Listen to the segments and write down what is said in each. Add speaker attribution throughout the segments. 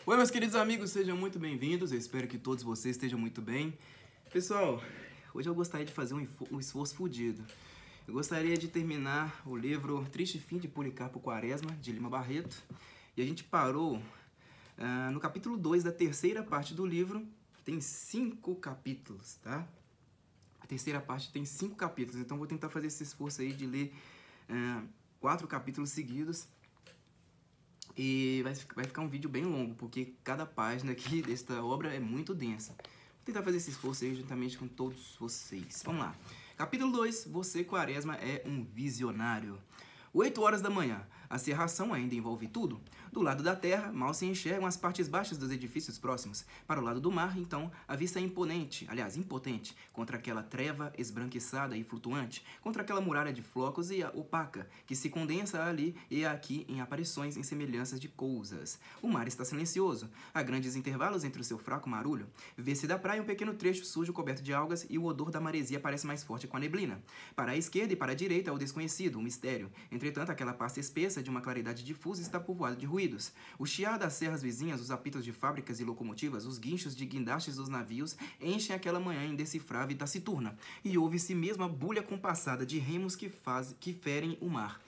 Speaker 1: Oi, meus queridos amigos, sejam muito bem-vindos. Eu espero que todos vocês estejam muito bem. Pessoal, hoje eu gostaria de fazer um esforço fodido. Eu gostaria de terminar o livro Triste Fim de Policarpo Quaresma, de Lima Barreto. E a gente parou no capítulo 2 da terceira parte do livro. Tem 5 capítulos, tá? A terceira parte tem 5 capítulos, então vou tentar fazer esse esforço aí de ler 4 capítulos seguidos. E vai ficar um vídeo bem longo, porque cada página aqui desta obra é muito densa. Vou tentar fazer esse esforço aí juntamente com todos vocês. Vamos lá. Capítulo 2. Você, Quaresma, é um visionário. 8 horas da manhã. A cerração ainda envolve tudo. Do lado da terra, mal se enxergam as partes baixas dos edifícios próximos. Para o lado do mar, então, a vista é imponente, contra aquela treva esbranquiçada e flutuante, contra aquela muralha de flocos e opaca, que se condensa ali e aqui em aparições em semelhanças de coisas. O mar está silencioso. Há grandes intervalos entre o seu fraco marulho. Vê-se da praia um pequeno trecho sujo coberto de algas e o odor da maresia parece mais forte com a neblina. Para a esquerda e para a direita é o desconhecido, o mistério. Entretanto, aquela pasta espessa de uma claridade difusa está povoada de ruídos. O chiar das serras vizinhas, os apitos de fábricas e locomotivas, os guinchos de guindastes dos navios enchem aquela manhã indecifrável e taciturna. E ouve-se mesmo a bulha compassada de remos que ferem o mar.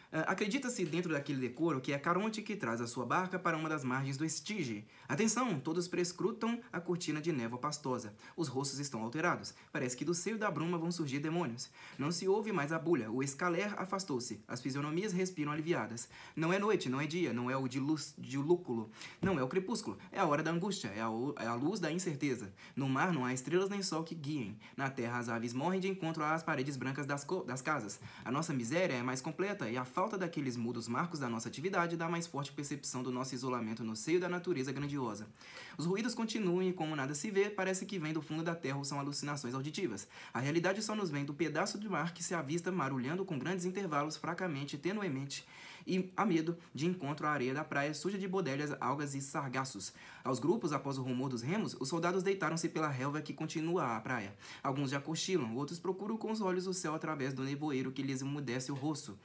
Speaker 1: Acredita-se dentro daquele decoro que é Caronte que traz a sua barca para uma das margens do Estige. Atenção! Todos prescrutam a cortina de névoa pastosa. Os rostos estão alterados. Parece que do seio da bruma vão surgir demônios. Não se ouve mais a bulha. O escaler afastou-se. As fisionomias respiram aliviadas. Não é noite, não é dia, não é o dilúculo. Não é o crepúsculo. É a hora da angústia. É a luz da incerteza. No mar não há estrelas nem sol que guiem. Na terra as aves morrem de encontro às paredes brancas das casas. A nossa miséria é mais completa e a falta daqueles mudos marcos da nossa atividade dá mais forte percepção do nosso isolamento no seio da natureza grandiosa. Os ruídos continuam e, como nada se vê, parece que vem do fundo da terra ou são alucinações auditivas. A realidade só nos vem do pedaço de mar que se avista marulhando com grandes intervalos, fracamente, tenuemente, e a medo, de encontro à areia da praia suja de bodelhas, algas e sargassos. Aos grupos, após o rumor dos remos, os soldados deitaram-se pela relva que continua à praia. Alguns já cochilam, outros procuram com os olhos o céu através do nevoeiro que lhes emudece o rosto.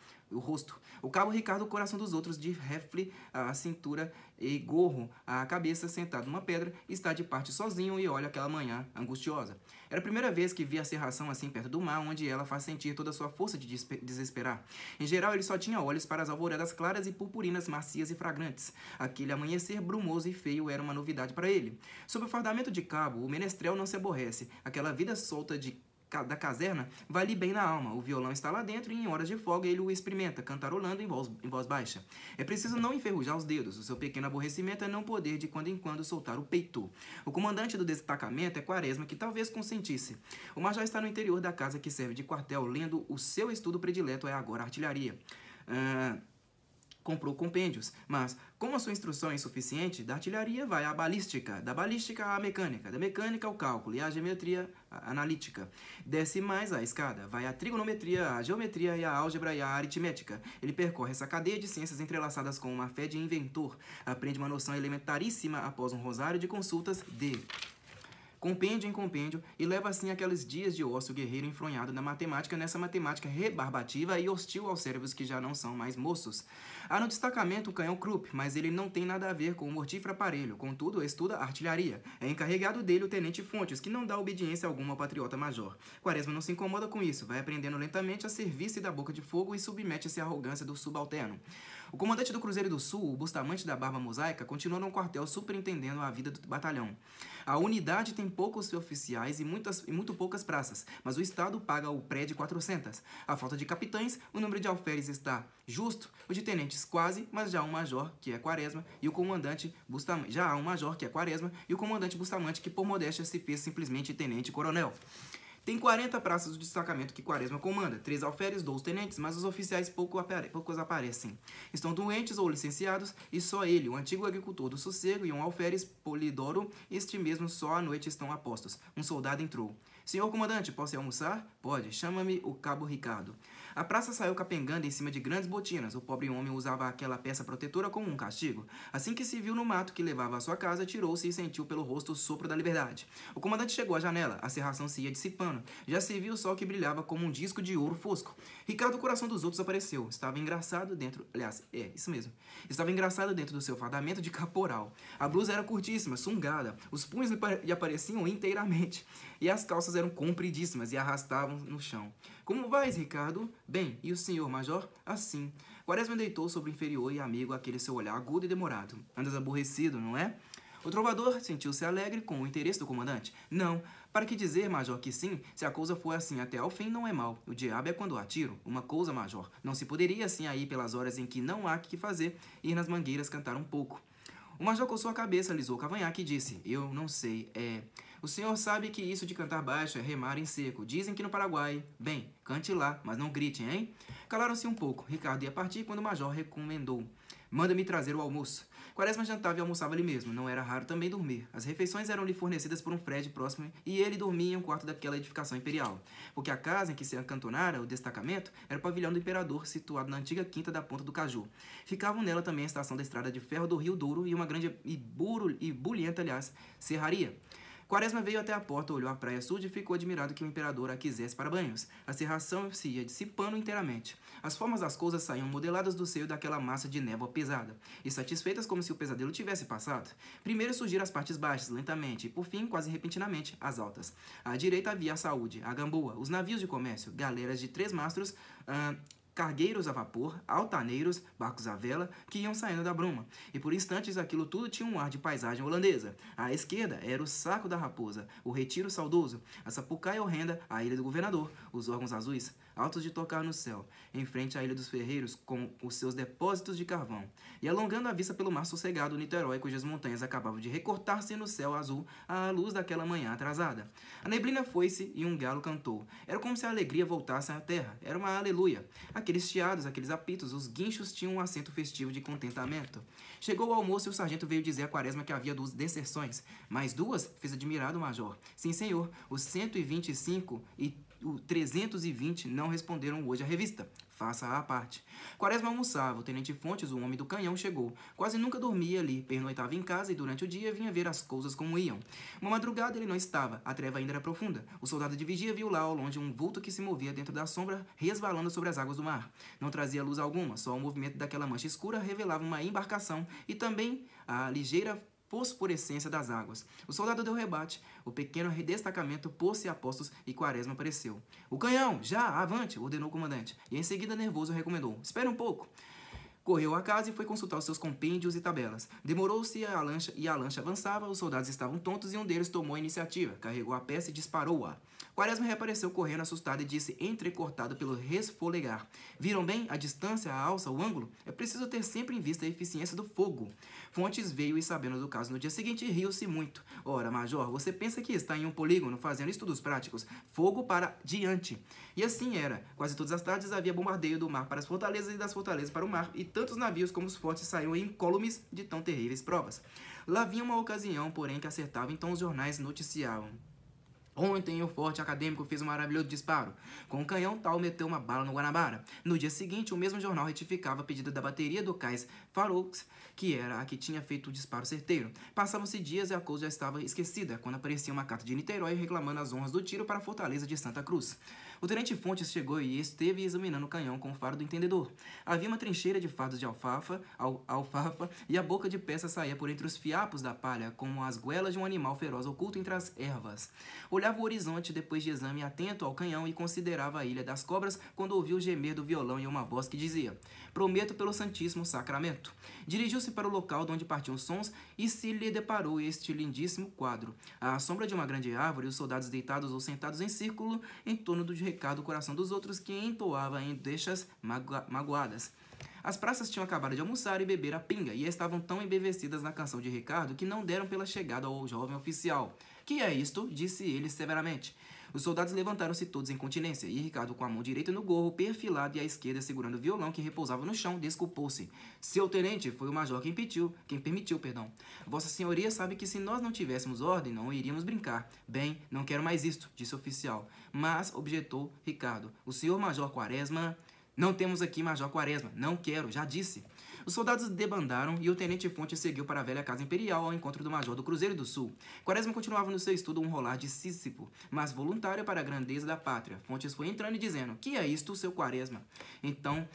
Speaker 1: O cabo Ricardo, o coração dos outros, de rifle à cintura e gorro à cabeça, sentado numa pedra, está de parte sozinho e olha aquela manhã angustiosa. Era a primeira vez que via a cerração assim perto do mar, onde ela faz sentir toda a sua força de desesperar. Em geral, ele só tinha olhos para as alvoradas claras e purpurinas macias e fragrantes. Aquele amanhecer brumoso e feio era uma novidade para ele. Sob o fardamento de cabo, o menestrel não se aborrece. Aquela vida solta da caserna vai-lhe bem na alma. O violão está lá dentro e em horas de folga ele o experimenta, cantarolando em voz baixa. É preciso não enferrujar os dedos. O seu pequeno aborrecimento é não poder de quando em quando soltar o peito. O comandante do destacamento é Quaresma, que talvez consentisse. O major está no interior da casa que serve de quartel, lendo o seu estudo predileto é agora artilharia. Comprou compêndios, mas, como a sua instrução é insuficiente, da artilharia vai à balística, da balística à mecânica, da mecânica ao cálculo e à geometria analítica. Desce mais a escada, vai à trigonometria, à geometria e à álgebra e à aritmética. Ele percorre essa cadeia de ciências entrelaçadas com uma fé de inventor, aprende uma noção elementaríssima após um rosário de consultas de compêndio em compêndio, e leva assim aqueles dias de ócio guerreiro enfronhado na matemática, nessa matemática rebarbativa e hostil aos cérebros que já não são mais moços. Há no destacamento o canhão Krupp, mas ele não tem nada a ver com o mortífero aparelho, contudo estuda artilharia. É encarregado dele o tenente Fontes, que não dá obediência alguma ao patriota major. Quaresma não se incomoda com isso, vai aprendendo lentamente a servir-se da boca de fogo e submete-se à arrogância do subalterno. O comandante do Cruzeiro do Sul, o Bustamante da Barba Mosaica, continua no quartel superintendendo a vida do batalhão. A unidade tem poucos oficiais e muito poucas praças, mas o Estado paga o pré de 400. A falta de capitães, o número de alferes está justo, o de tenentes quase, mas já há um major, que é Quaresma, e o comandante Bustamante, que por modéstia se fez simplesmente tenente-coronel. Tem 40 praças do destacamento que Quaresma comanda, 3 alferes, 2 tenentes, mas os oficiais poucos aparecem. Estão doentes ou licenciados, e só ele, o antigo agricultor do sossego, e um alferes Polidoro, este mesmo só à noite estão a postos. Um soldado entrou. Senhor comandante, posso ir almoçar? Pode, chama-me o cabo Ricardo. A praça saiu capengando em cima de grandes botinas. O pobre homem usava aquela peça protetora como um castigo. Assim que se viu no mato que levava à sua casa, tirou-se e sentiu pelo rosto o sopro da liberdade. O comandante chegou à janela. A cerração se ia dissipando. ano. Já se viu o sol que brilhava como um disco de ouro fosco. Ricardo, o coração dos outros, apareceu. Estava engraçado dentro... Aliás, isso mesmo. Estava engraçado dentro do seu fardamento de caporal. A blusa era curtíssima, sungada. Os punhos lhe apareciam inteiramente. E as calças eram compridíssimas e arrastavam no chão. Como vais, Ricardo? Bem, e o senhor, major? Assim. Quaresma deitou sobre o inferior e amigo aquele seu olhar agudo e demorado. Andas aborrecido, não é? O trovador sentiu-se alegre com o interesse do comandante. Não, para que dizer, major, que sim, se a coisa for assim até ao fim, não é mal. O diabo é quando há tiro. Uma coisa, major, não se poderia assim aí pelas horas em que não há que fazer, ir nas mangueiras cantar um pouco. O major coçou a cabeça, alisou o cavanhaque e disse, eu não sei, O senhor sabe que isso de cantar baixo é remar em seco. Dizem que no Paraguai... Bem, cante lá, mas não grite, hein? Calaram-se um pouco. Ricardo ia partir quando o major recomendou. Manda-me trazer o almoço. Quaresma jantava e almoçava ali mesmo. Não era raro também dormir. As refeições eram-lhe fornecidas por um Fred próximo e ele dormia em um quarto daquela edificação imperial. Porque a casa em que se acantonara o destacamento era o pavilhão do imperador, situado na antiga quinta da Ponta do Caju. Ficavam nela também a estação da estrada de ferro do Rio Douro e uma grande e bulhenta, serraria. Quaresma veio até a porta, olhou a praia sul e ficou admirado que o imperador a quisesse para banhos. A serração se ia dissipando inteiramente. As formas das coisas saíam modeladas do seio daquela massa de névoa pesada, e satisfeitas como se o pesadelo tivesse passado. Primeiro surgiram as partes baixas, lentamente, e por fim, quase repentinamente, as altas. À direita havia a Saúde, a Gamboa, os navios de comércio, galeras de 3 mastros, cargueiros a vapor, altaneiros, barcos à vela, que iam saindo da bruma. E por instantes aquilo tudo tinha um ar de paisagem holandesa. À esquerda era o Saco da Raposa, o Retiro Saudoso, a Sapucaia horrenda, a Ilha do Governador, os órgãos azuis, altos de tocar no céu, em frente à Ilha dos Ferreiros, com os seus depósitos de carvão. E alongando a vista pelo mar sossegado, Niterói, cujas montanhas acabavam de recortar-se no céu azul à luz daquela manhã atrasada. A neblina foi-se e um galo cantou. Era como se a alegria voltasse à terra. Era uma aleluia. Aqueles chiados, aqueles apitos, os guinchos tinham um acento festivo de contentamento. Chegou o almoço e o sargento veio dizer a Quaresma que havia 2 deserções. Mais 2? Fez admirado o major. Sim, senhor. Os 125 e o 320 não responderam hoje à revista. Faça a parte. Quaresma almoçava. O tenente Fontes, o homem do canhão, chegou. Quase nunca dormia ali. Pernoitava em casa e durante o dia vinha ver as coisas como iam. Uma madrugada ele não estava. A treva ainda era profunda. O soldado de vigia viu lá ao longe um vulto que se movia dentro da sombra, resvalando sobre as águas do mar. Não trazia luz alguma. Só o movimento daquela mancha escura revelava uma embarcação e também a ligeira fosforescência das águas. O soldado deu rebate. O pequeno destacamento pôs-se a postos e Quaresma apareceu. O canhão! Já! Avante! Ordenou o comandante. E em seguida, nervoso, recomendou. Espere um pouco. Correu à casa e foi consultar os seus compêndios e tabelas. Demorou-se a lancha avançava, os soldados estavam tontos e um deles tomou a iniciativa, carregou a peça e disparou-a. Quaresma reapareceu correndo assustado e disse, entrecortado pelo resfolegar. Viram bem a distância, a alça, o ângulo? É preciso ter sempre em vista a eficiência do fogo. Fontes veio e, sabendo do caso no dia seguinte, riu-se muito. Ora, major, você pensa que está em um polígono fazendo estudos práticos? Fogo para diante. E assim era. Quase todas as tardes havia bombardeio do mar para as fortalezas e das fortalezas para o mar, e tantos navios como os fortes saíam incólumes de tão terríveis provas. Lá vinha uma ocasião, porém, que acertava, então os jornais noticiavam. Ontem o forte acadêmico fez um maravilhoso disparo. Com um canhão tal meteu uma bala no Guanabara. No dia seguinte, o mesmo jornal retificava a pedida da bateria do cais Faroux, que era a que tinha feito o disparo certeiro. Passavam-se dias e a coisa já estava esquecida, quando aparecia uma carta de Niterói reclamando as honras do tiro para a fortaleza de Santa Cruz. O tenente Fontes chegou e esteve examinando o canhão com o faro do entendedor. Havia uma trincheira de fardos de alfafa, e a boca de peça saía por entre os fiapos da palha, como as goelas de um animal feroz oculto entre as ervas. Olhava o horizonte depois de exame atento ao canhão e considerava a Ilha das Cobras quando ouviu o gemer do violão e uma voz que dizia: prometo pelo Santíssimo Sacramento. Dirigiu-se para o local de onde partiam os sons e se lhe deparou este lindíssimo quadro. À sombra de uma grande árvore, os soldados deitados ou sentados em círculo em torno do recado do coração dos outros que entoava em deixas magoadas. As praças tinham acabado de almoçar e beber a pinga e estavam tão embevecidas na canção de Ricardo que não deram pela chegada ao jovem oficial. Que é isto? Disse ele severamente. Os soldados levantaram-se todos em continência, e Ricardo, com a mão direita no gorro, perfilado, e a esquerda segurando o violão que repousava no chão, desculpou-se. Seu tenente, foi o major quem permitiu. Vossa senhoria sabe que se nós não tivéssemos ordem, não iríamos brincar. Bem, não quero mais isto, disse o oficial. Mas, objetou Ricardo, o senhor major Quaresma... Não temos aqui major Quaresma, não quero, já disse. Os soldados debandaram e o tenente Fontes seguiu para a velha casa imperial ao encontro do major do Cruzeiro do Sul. Quaresma continuava no seu estudo um rolar de Sísifo, mas voluntário para a grandeza da pátria. Fontes foi entrando e dizendo: "Que é isto, seu Quaresma? Então,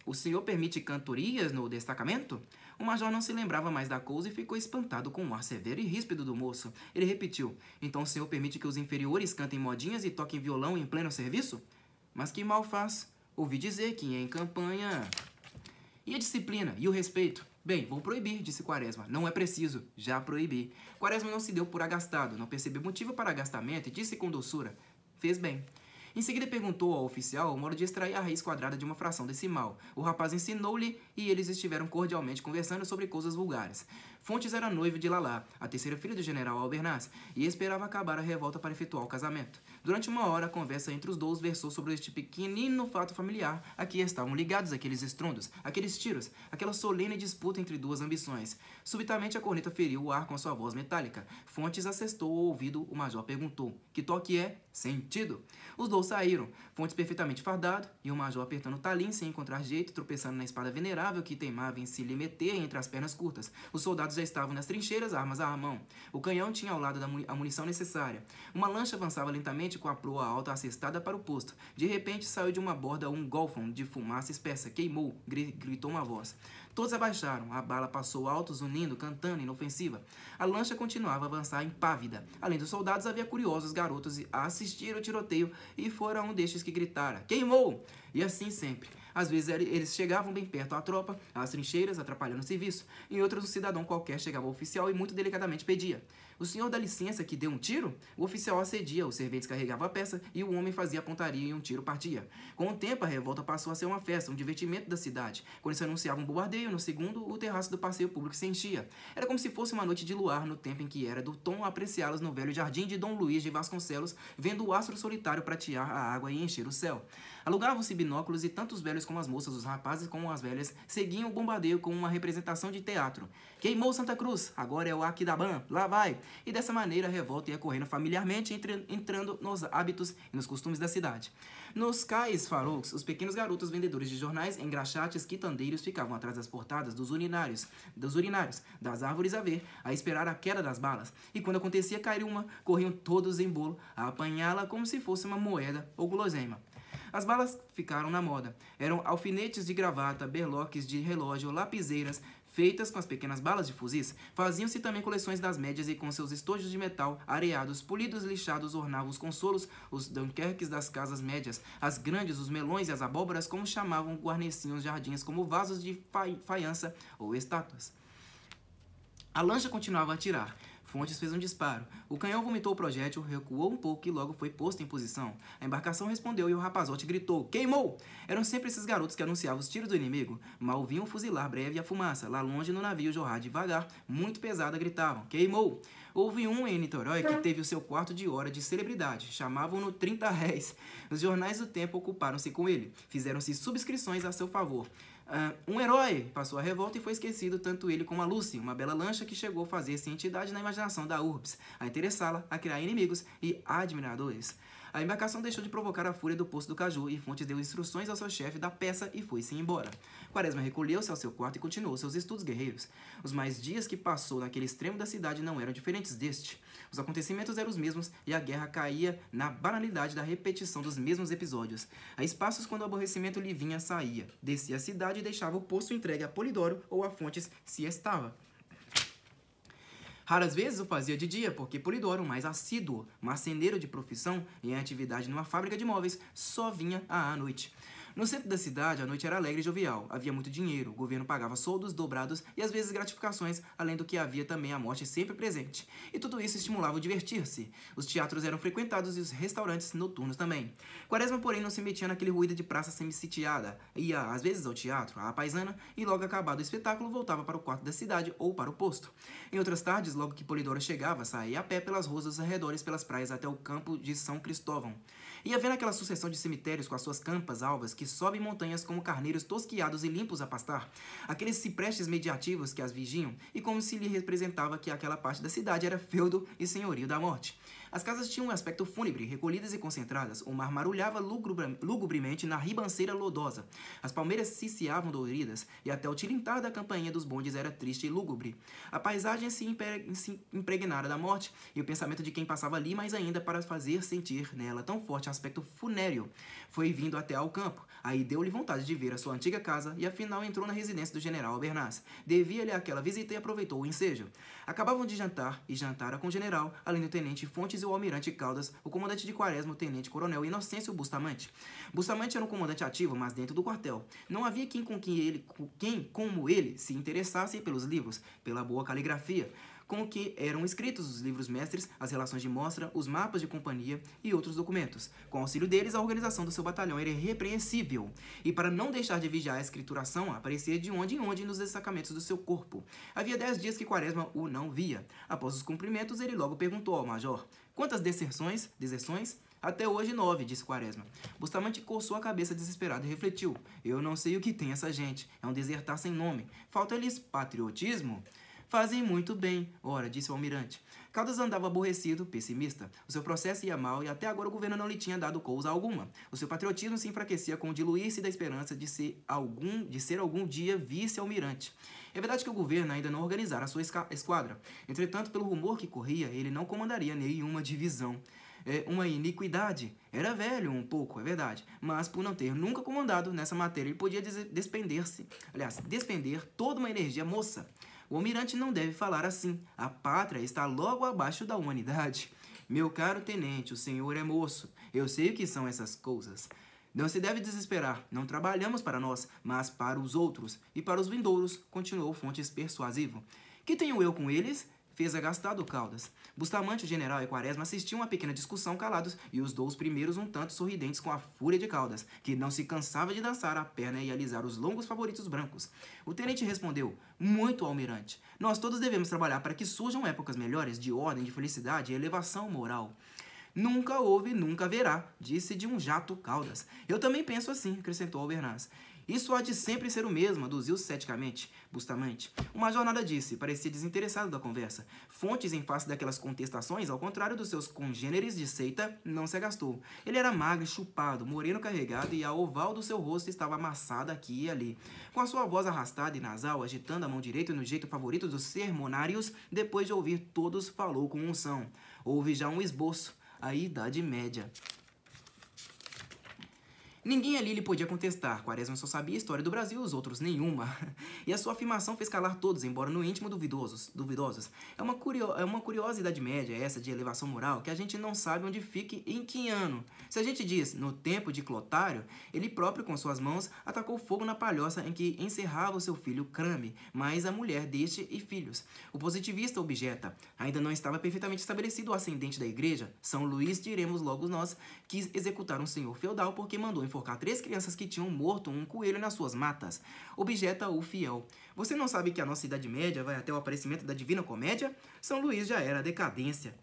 Speaker 1: o senhor permite cantorias no destacamento?" O major não se lembrava mais da coisa e ficou espantado com o ar severo e ríspido do moço. Ele repetiu: "Então o senhor permite que os inferiores cantem modinhas e toquem violão em pleno serviço? Mas que mal faz? Ouvi dizer que em campanha..." "E a disciplina? E o respeito?" "Bem, vou proibir", disse Quaresma. "Não é preciso, já proibi." Quaresma não se deu por agastado, não percebeu motivo para agastamento e disse com doçura: "Fez bem." Em seguida perguntou ao oficial o modo de extrair a raiz quadrada de uma fração decimal. O rapaz ensinou-lhe e eles estiveram cordialmente conversando sobre coisas vulgares. Fontes era noivo de Lalá, a terceira filha do general Albernaz, e esperava acabar a revolta para efetuar o casamento. Durante uma hora, a conversa entre os dois versou sobre este pequenino fato familiar a que estavam ligados aqueles estrondos, aqueles tiros, aquela solene disputa entre duas ambições. Subitamente a corneta feriu o ar com sua voz metálica. Fontes assestou ao ouvido, o major perguntou: "Que toque é?" "Sentido." Os dois saíram, Fontes perfeitamente fardado e o major apertando o talim sem encontrar jeito, tropeçando na espada venerável que teimava em se lhe meter entre as pernas curtas. Os soldados já estavam nas trincheiras, armas à mão. O canhão tinha ao lado a munição necessária. Uma lancha avançava lentamente com a proa alta assestada para o posto. De repente saiu de uma borda um golfão de fumaça espessa. "Queimou!" gritou uma voz. Todos abaixaram. A bala passou alto, zunindo, cantando, inofensiva. A lancha continuava a avançar impávida. Além dos soldados, havia curiosos garotos a assistir ao tiroteio e fora um destes que gritara: "Queimou!" E assim sempre. Às vezes eles chegavam bem perto à tropa, às trincheiras, atrapalhando o serviço. Em outros, um cidadão qualquer chegava ao oficial e muito delicadamente pedia: "O senhor dá licença que dê um tiro?" O oficial acedia, o servente carregava a peça e o homem fazia a pontaria e um tiro partia. Com o tempo, a revolta passou a ser uma festa, um divertimento da cidade. Quando se anunciava um bombardeio, no segundo, o terraço do passeio público se enchia. Era como se fosse uma noite de luar, no tempo em que era do tom apreciá-los no velho jardim de Dom Luís de Vasconcelos, vendo o astro solitário pratear a água e encher o céu. Alugavam-se binóculos e tanto os velhos como as moças, os rapazes como as velhas, seguiam o bombardeio como uma representação de teatro. "Queimou Santa Cruz, agora é o Aquidabã, lá vai!" E dessa maneira a revolta ia correndo familiarmente, entrando nos hábitos e nos costumes da cidade. Nos cais farouques, os pequenos garotos vendedores de jornais, engraxates, quitandeiros ficavam atrás das portadas dos urinários, das árvores a ver, a esperar a queda das balas. E quando acontecia cair uma, corriam todos em bolo a apanhá-la como se fosse uma moeda ou guloseima. As balas ficaram na moda. Eram alfinetes de gravata, berloques de relógio, lapiseiras, feitas com as pequenas balas de fuzis. Faziam-se também coleções das médias e com seus estojos de metal, areados, polidos e lixados, ornavam os consolos, os dunkerques das casas médias, as grandes, os melões e as abóboras, como chamavam, guarneciam os jardins como vasos de faiança ou estátuas. A lancha continuava a atirar. Fontes fez um disparo. O canhão vomitou o projétil, recuou um pouco e logo foi posto em posição. A embarcação respondeu e o rapazote gritou: "Queimou!" Eram sempre esses garotos que anunciavam os tiros do inimigo. Mal vinham fuzilar breve a fumaça. Lá longe no navio jorrar devagar, muito pesada, gritavam: "Queimou!" Houve um em Niterói que teve o seu quarto de hora de celebridade. Chamavam-no 30 réis. Os jornais do tempo ocuparam-se com ele. Fizeram-se subscrições a seu favor. Um herói passou a revolta e foi esquecido tanto ele como a Lucy, uma bela lancha que chegou a fazer-se entidade na imaginação da urbs, a interessá-la, a criar inimigos e admiradores. A embarcação deixou de provocar a fúria do Poço do Caju e Fontes deu instruções ao seu chefe da peça e foi-se embora. Quaresma recolheu-se ao seu quarto e continuou seus estudos guerreiros. Os mais dias que passou naquele extremo da cidade não eram diferentes deste. Os acontecimentos eram os mesmos e a guerra caía na banalidade da repetição dos mesmos episódios. A espaços quando o aborrecimento lhe vinha, saía. Descia a cidade e deixava o posto entregue a Polidoro ou a Fontes se estava. Raras vezes o fazia de dia, porque Polidoro, mais assíduo, marceneiro de profissão e em atividade numa fábrica de móveis, só vinha à noite. No centro da cidade, a noite era alegre e jovial. Havia muito dinheiro, o governo pagava soldos dobrados e às vezes gratificações, além do que havia também a morte sempre presente. E tudo isso estimulava o divertir-se. Os teatros eram frequentados e os restaurantes noturnos também. Quaresma, porém, não se metia naquele ruído de praça semi-sitiada. Ia, às vezes, ao teatro, à paisana, e logo acabado o espetáculo, voltava para o quarto da cidade ou para o posto. Em outras tardes, logo que Polidoro chegava, saía a pé pelas ruas dos arredores, pelas praias até o campo de São Cristóvão. Ia vendo aquela sucessão de cemitérios com as suas campas alvas que sobem montanhas como carneiros tosquiados e limpos a pastar, aqueles ciprestes mediativos que as vigiam, e como se lhe representava que aquela parte da cidade era feudo e senhorio da morte. As casas tinham um aspecto fúnebre, recolhidas e concentradas. O mar marulhava lugubremente na ribanceira lodosa. As palmeiras ciciavam doloridas, e até o tilintar da campainha dos bondes era triste e lúgubre. A paisagem se impregnara da morte, e o pensamento de quem passava ali mais ainda para fazer sentir nela tão forte um aspecto funéreo. Foi vindo até ao campo. Aí deu-lhe vontade de ver a sua antiga casa, e afinal entrou na residência do general Albernaz. Devia-lhe aquela visita e aproveitou o ensejo. Acabavam de jantar, e jantara com o general, além do tenente Fontes e o almirante Caldas, o comandante de Quaresma, o tenente-coronel Inocêncio Bustamante. Bustamante era um comandante ativo, mas dentro do quartel. Não havia quem como ele, se interessasse pelos livros, pela boa caligrafia, com o que eram escritos os livros mestres, as relações de mostra, os mapas de companhia e outros documentos. Com o auxílio deles, a organização do seu batalhão era irrepreensível, e para não deixar de vigiar a escrituração, aparecia de onde em onde nos destacamentos do seu corpo. Havia 10 dias que Quaresma o não via. Após os cumprimentos, ele logo perguntou ao major: quantas deserções? Até hoje 9, disse Quaresma. Bustamante coçou a cabeça desesperado e refletiu. Eu não sei o que tem essa gente. É um desertar sem nome. Falta-lhes patriotismo? Fazem muito bem, ora, disse o almirante. Caldas andava aborrecido, pessimista. O seu processo ia mal e até agora o governo não lhe tinha dado cousa alguma. O seu patriotismo se enfraquecia com o diluir-se da esperança de ser algum dia vice-almirante. É verdade que o governo ainda não organizara a sua esquadra. Entretanto, pelo rumor que corria, ele não comandaria nenhuma divisão. Uma iniquidade. Era velho um pouco, é verdade, mas por não ter nunca comandado nessa matéria, ele podia despender toda uma energia moça. O almirante não deve falar assim. A pátria está logo abaixo da humanidade. Meu caro tenente, o senhor é moço. Eu sei o que são essas coisas. Não se deve desesperar. Não trabalhamos para nós, mas para os outros. E para os vindouros, continuou Fontes persuasivo. Que tenho eu com eles? Fez agastado Caldas. Bustamante, o general e Quaresma assistiam a pequena discussão calados e os 2 primeiros um tanto sorridentes com a fúria de Caldas, que não se cansava de dançar a perna e alisar os longos favoritos brancos. O tenente respondeu: muito, almirante. Nós todos devemos trabalhar para que surjam épocas melhores de ordem, de felicidade e elevação moral. Nunca houve, nunca haverá, disse de um jato Caldas. Eu também penso assim, acrescentou Albernaz. Isso há de sempre ser o mesmo, aduziu ceticamente Bustamante. O major nada disse, parecia desinteressado da conversa. Fontes, em face daquelas contestações, ao contrário dos seus congêneres de seita, não se agastou. Ele era magro e chupado, moreno carregado, e a oval do seu rosto estava amassada aqui e ali. Com a sua voz arrastada e nasal, agitando a mão direita no jeito favorito dos sermonários, depois de ouvir todos, falou com unção. Houve já um esboço, a Idade Média. Ninguém ali lhe podia contestar. Quaresma só sabia a história do Brasil, os outros nenhuma. E a sua afirmação fez calar todos, embora no íntimo duvidosos. É uma curiosa Idade Média essa de elevação moral, que a gente não sabe onde fica e em que ano. Se a gente diz, no tempo de Clotário, ele próprio, com suas mãos, atacou fogo na palhoça em que encerrava o seu filho Crame, mais a mulher deste e filhos. O positivista objeta: ainda não estava perfeitamente estabelecido o ascendente da igreja. São Luís, diremos logo nós, quis executar um senhor feudal porque mandou enforcar 3 crianças que tinham morto um coelho nas suas matas. Objeta o fiel. Você não sabe que a nossa Idade Média vai até o aparecimento da Divina Comédia? São Luís já era a decadência.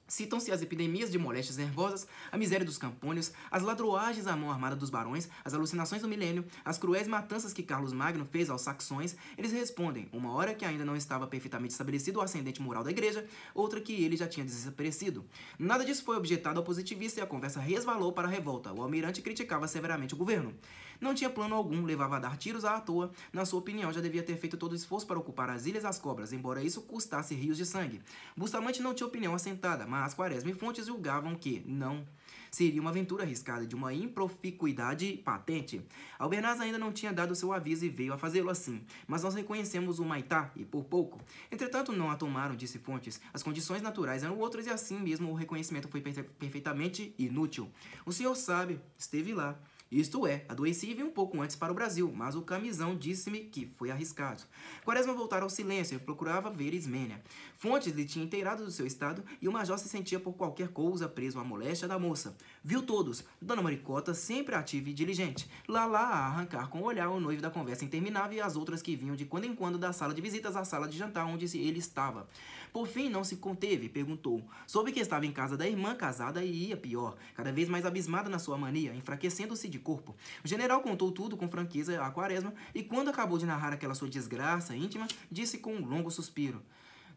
Speaker 1: Citam-se as epidemias de moléstias nervosas, a miséria dos campônios, as ladroagens à mão armada dos barões, as alucinações do milênio, as cruéis matanças que Carlos Magno fez aos saxões. Eles respondem, uma hora que ainda não estava perfeitamente estabelecido o ascendente moral da igreja, outra que ele já tinha desaparecido. Nada disso foi objetado ao positivista e a conversa resvalou para a revolta. O almirante criticava severamente o governo. Não tinha plano algum, levava a dar tiros à toa. Na sua opinião, já devia ter feito todo o esforço para ocupar as Ilhas das Cobras, embora isso custasse rios de sangue. Bustamante não tinha opinião assentada, mas Quaresma e Fontes julgavam que não. Seria uma aventura arriscada de uma improficuidade patente. Albernaz ainda não tinha dado seu aviso e veio a fazê-lo assim. Mas nós reconhecemos o Maitá, e por pouco. Entretanto, não a tomaram, disse Fontes. As condições naturais eram outras e assim mesmo o reconhecimento foi perfeitamente inútil. O senhor sabe, esteve lá. Isto é, adoeci e vim um pouco antes para o Brasil, mas o camisão disse-me que foi arriscado. Quaresma voltara ao silêncio e procurava ver Ismênia. Fontes lhe tinha inteirado do seu estado e o major se sentia por qualquer coisa preso à moléstia da moça. Viu todos, Dona Maricota sempre ativa e diligente, lá a arrancar com o olhar o noivo da conversa interminável e as outras que vinham de quando em quando da sala de visitas à sala de jantar onde ele estava. Por fim, não se conteve, perguntou. Soube que estava em casa da irmã casada e ia pior, cada vez mais abismada na sua mania, enfraquecendo-se de corpo. O general contou tudo com franqueza a Quaresma e quando acabou de narrar aquela sua desgraça íntima, disse com um longo suspiro: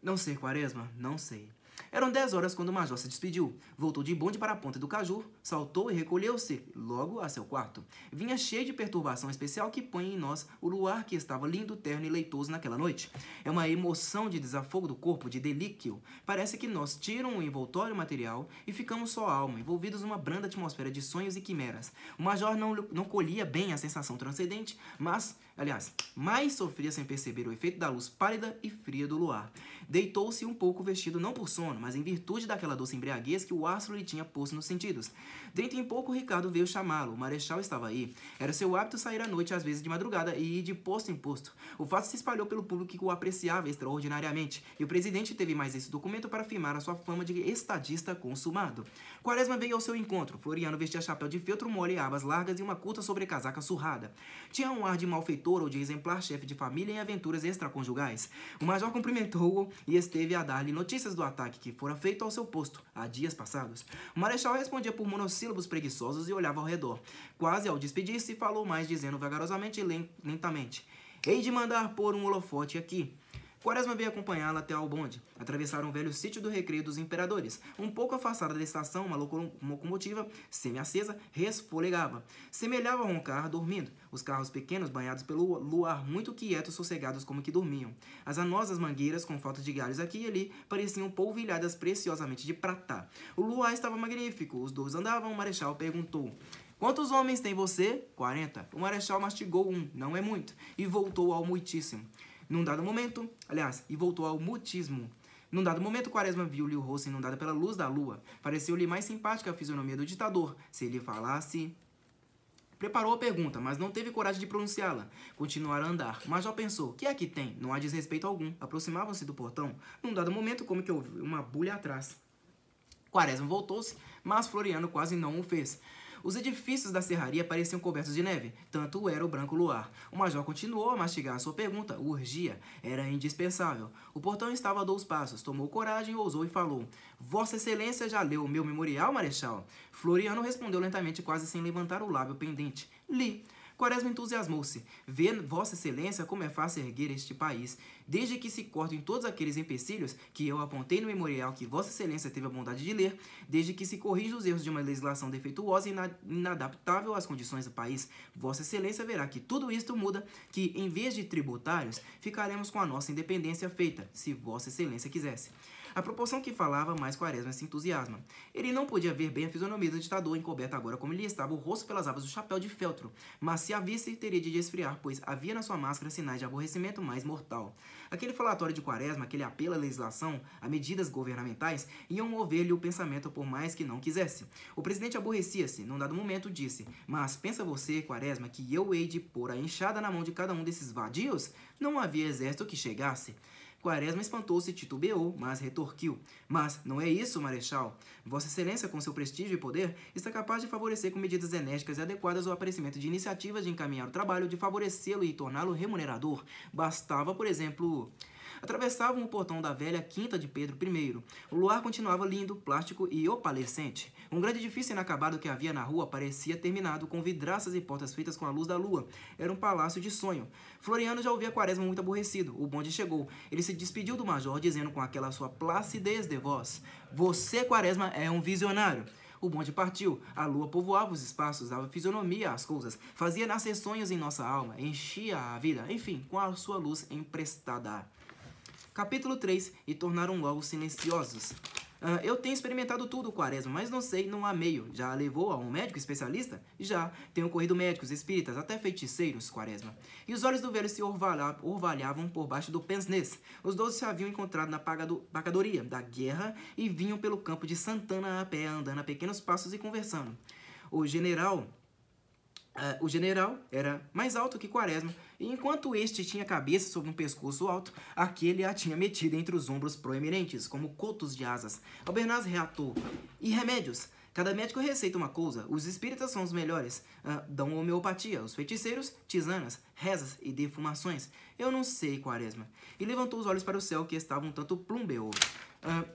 Speaker 1: Não sei, Quaresma, não sei. Eram 10 horas quando o major se despediu. Voltou de bonde para a ponta do caju, saltou e recolheu-se logo a seu quarto. Vinha cheio de perturbação especial que põe em nós o luar que estava lindo, terno e leitoso naquela noite. É uma emoção de desafogo do corpo, de delíquio. Parece que nós tiram o envoltório material e ficamos só alma, envolvidos numa branda atmosfera de sonhos e quimeras. O major não colhia bem a sensação transcendente, mas, mais sofria sem perceber o efeito da luz pálida e fria do luar. Deitou-se um pouco vestido não por sono, mas em virtude daquela doce embriaguez que o astro lhe tinha posto nos sentidos. Dentro em pouco, Ricardo veio chamá-lo. O marechal estava aí. Era seu hábito sair à noite, às vezes de madrugada, e ir de posto em posto. O fato se espalhou pelo público que o apreciava extraordinariamente, e o presidente teve mais esse documento para afirmar a sua fama de estadista consumado. Quaresma veio ao seu encontro. Floriano vestia chapéu de feltro mole, abas largas e uma curta sobrecasaca surrada. Tinha um ar de malfeitor ou de exemplar chefe de família em aventuras extraconjugais. O major cumprimentou-o e esteve a dar-lhe notícias do ataque que fora feito ao seu posto há dias passados. O marechal respondia por monossílabos preguiçosos e olhava ao redor. Quase ao despedir-se, falou mais, dizendo vagarosamente e lentamente: "Hei de mandar pôr um holofote aqui." Quaresma veio acompanhá-la até ao bonde. Atravessaram o velho sítio do Recreio dos Imperadores. Um pouco afastada da estação, uma locomotiva semi-acesa resfolegava. Semelhava roncar dormindo. Os carros pequenos, banhados pelo luar, muito quietos, sossegados como que dormiam. As anosas mangueiras, com falta de galhos aqui e ali, pareciam polvilhadas preciosamente de prata. O luar estava magnífico. Os dois andavam. O marechal perguntou: "Quantos homens tem você?" 40. O marechal mastigou um, não é muito, e voltou ao muitíssimo. Num dado momento, voltou ao mutismo. Num dado momento, Quaresma viu-lhe o rosto inundado pela luz da lua. Pareceu-lhe mais simpática a fisionomia do ditador. Se ele falasse... Preparou a pergunta, mas não teve coragem de pronunciá-la. Continuaram a andar. O major pensou: que é que tem? Não há desrespeito algum. Aproximavam-se do portão. Num dado momento, como que ouviu uma bulha atrás. Quaresma voltou-se, mas Floriano quase não o fez. Os edifícios da serraria pareciam cobertos de neve, tanto era o branco luar. O major continuou a mastigar a sua pergunta. Urgia. Era indispensável. O portão estava a 2 passos. Tomou coragem, ousou e falou: "Vossa Excelência já leu o meu memorial, marechal?" Floriano respondeu lentamente, quase sem levantar o lábio pendente: "Li." Quaresma entusiasmou-se. "Vê, Vossa Excelência, como é fácil erguer este país. Desde que se cortem todos aqueles empecilhos que eu apontei no memorial que Vossa Excelência teve a bondade de ler, desde que se corrija os erros de uma legislação defeituosa e inadaptável às condições do país, Vossa Excelência verá que tudo isto muda, que, em vez de tributários, ficaremos com a nossa independência feita, se Vossa Excelência quisesse." À proporção que falava, mais Quaresma se entusiasma. Ele não podia ver bem a fisionomia do ditador, encoberta agora como lhe estava o rosto pelas abas do chapéu de feltro, mas se a visse, teria de esfriar, pois havia na sua máscara sinais de aborrecimento mais mortal. Aquele falatório de Quaresma, aquele apelo à legislação, a medidas governamentais, iam mover-lhe o pensamento por mais que não quisesse. O presidente aborrecia-se. Num dado momento disse: "Mas pensa você, Quaresma, que eu hei de pôr a enxada na mão de cada um desses vadios? Não havia exército que chegasse." Quaresma espantou-se e titubeou, mas retorquiu: "Mas não é isso, marechal. Vossa Excelência, com seu prestígio e poder, está capaz de favorecer com medidas enérgicas e adequadas o aparecimento de iniciativas de encaminhar o trabalho, de favorecê-lo e torná-lo remunerador. Bastava, por exemplo..." Atravessavam o portão da velha quinta de Pedro I. O luar continuava lindo, plástico e opalescente. Um grande edifício inacabado que havia na rua parecia terminado, com vidraças e portas feitas com a luz da lua. Era um palácio de sonho. Floriano já ouvia Quaresma muito aborrecido. O bonde chegou. Ele se despediu do major, dizendo com aquela sua placidez de voz: "Você, Quaresma, é um visionário." O bonde partiu. A lua povoava os espaços, dava fisionomia às coisas, fazia nascer sonhos em nossa alma, enchia a vida, enfim, com a sua luz emprestada. Capítulo 3. E tornaram logo silenciosos. Eu tenho experimentado tudo, Quaresma, mas não sei, não há meio. Já levou a um médico especialista? Já. Tenho corrido médicos, espíritas, até feiticeiros, Quaresma. E os olhos do velho se orvalhavam por baixo do pensnês. Os 12 se haviam encontrado na pagadoria da guerra e vinham pelo campo de Santana a pé, andando a pequenos passos e conversando. O general era mais alto que Quaresma, e enquanto este tinha a cabeça sobre um pescoço alto, aquele a tinha metido entre os ombros proeminentes, como cotos de asas. Albernaz reatou: "E remédios? Cada médico receita uma coisa. Os espíritas são os melhores. Dão homeopatia. Os feiticeiros, tisanas. rezas e defumações. Eu não sei, Quaresma. E levantou os olhos para o céu, que estava um tanto plumbeou.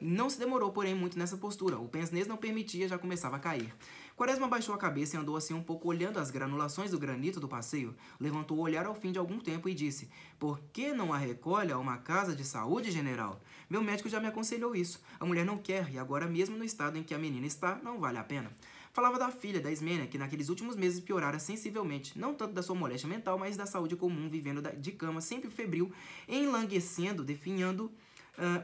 Speaker 1: Não se demorou, porém, muito nessa postura. O pensnês não permitia, já começava a cair. Quaresma baixou a cabeça e andou assim um pouco olhando as granulações do granito do passeio. Levantou o olhar ao fim de algum tempo e disse: por que não a recolhe a uma casa de saúde, general? Meu médico já me aconselhou isso. A mulher não quer, e agora mesmo no estado em que a menina está, não vale a pena. Falava da filha, da Ismênia, que naqueles últimos meses piorara sensivelmente, não tanto da sua moléstia mental, mas da saúde comum, vivendo de cama, sempre febril, enlanguecendo, definhando,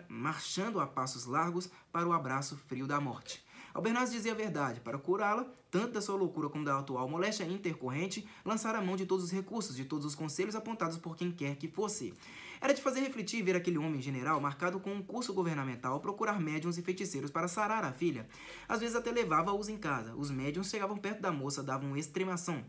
Speaker 1: marchando a passos largos para o abraço frio da morte. Albernaz dizia a verdade. Para curá-la, tanto da sua loucura como da atual moléstia intercorrente, lançara a mão de todos os recursos, de todos os conselhos apontados por quem quer que fosse. Era de fazer refletir ver aquele homem general, marcado com um curso governamental, procurar médiuns e feiticeiros para sarar a filha. Às vezes até levava-os em casa. Os médiuns chegavam perto da moça, davam extremação.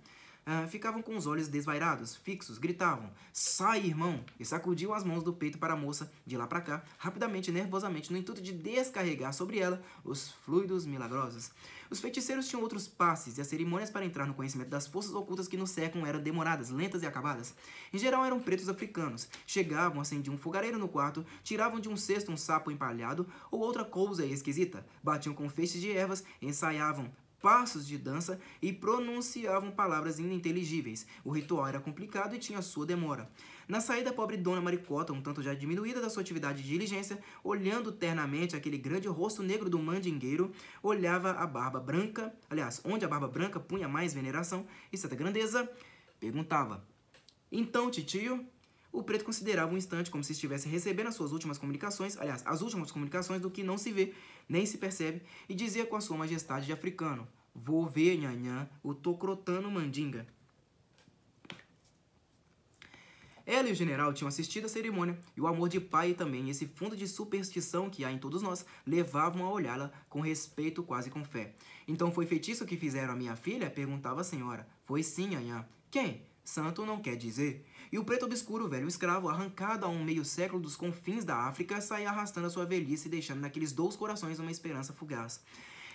Speaker 1: Ficavam com os olhos desvairados, fixos, gritavam: sai, irmão! E sacudiam as mãos do peito para a moça, de lá para cá, rapidamente e nervosamente, no intuito de descarregar sobre ela os fluidos milagrosos. Os feiticeiros tinham outros passes, e as cerimônias para entrar no conhecimento das forças ocultas que nos cercam eram demoradas, lentas e acabadas. Em geral eram pretos africanos. Chegavam, acendiam um fogareiro no quarto, tiravam de um cesto um sapo empalhado ou outra coisa esquisita, batiam com feixes de ervas, ensaiavam passos de dança e pronunciavam palavras ininteligíveis. O ritual era complicado e tinha sua demora. Na saída, a pobre dona Maricota, um tanto já diminuída da sua atividade de diligência, olhando ternamente aquele grande rosto negro do mandingueiro, olhava a barba branca, aliás, onde a barba branca punha mais veneração e certa grandeza, perguntava: então, titio? O preto considerava um instante como se estivesse recebendo as suas últimas comunicações, aliás, as últimas comunicações do que não se vê, nem se percebe, e dizia com a sua majestade de africano: vou ver, nhanhã, o tocrotano mandinga. Ela e o general tinham assistido à cerimônia, e o amor de pai e também esse fundo de superstição que há em todos nós levavam a olhá-la com respeito, quase com fé. Então foi feitiço que fizeram a minha filha? Perguntava a senhora. Foi sim, nhanhã. Quem? Santo não quer dizer. E o preto obscuro, o velho escravo, arrancado há um meio século dos confins da África, saía arrastando a sua velhice e deixando naqueles 2 corações uma esperança fugaz.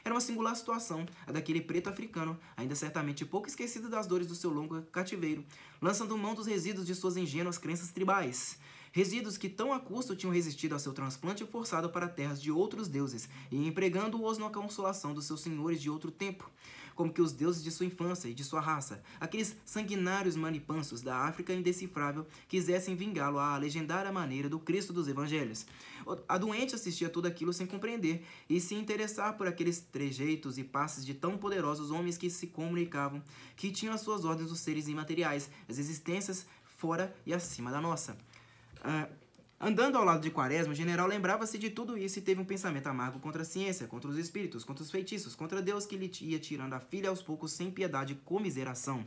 Speaker 1: Era uma singular situação, a daquele preto africano, ainda certamente pouco esquecido das dores do seu longo cativeiro, lançando mão dos resíduos de suas ingênuas crenças tribais. Resíduos que tão a custo tinham resistido ao seu transplante forçado para terras de outros deuses, e empregando-os na consolação dos seus senhores de outro tempo, como que os deuses de sua infância e de sua raça, aqueles sanguinários manipansos da África indecifrável, quisessem vingá-lo à legendária maneira do Cristo dos Evangelhos. A doente assistia a tudo aquilo sem compreender e se interessar por aqueles trejeitos e passes de tão poderosos homens que se comunicavam, que tinham as suas ordens os seres imateriais, as existências fora e acima da nossa. Andando ao lado de Quaresma, o general lembrava-se de tudo isso e teve um pensamento amargo contra a ciência, contra os espíritos, contra os feitiços, contra Deus que lhe ia tirando a filha aos poucos sem piedade e comiseração.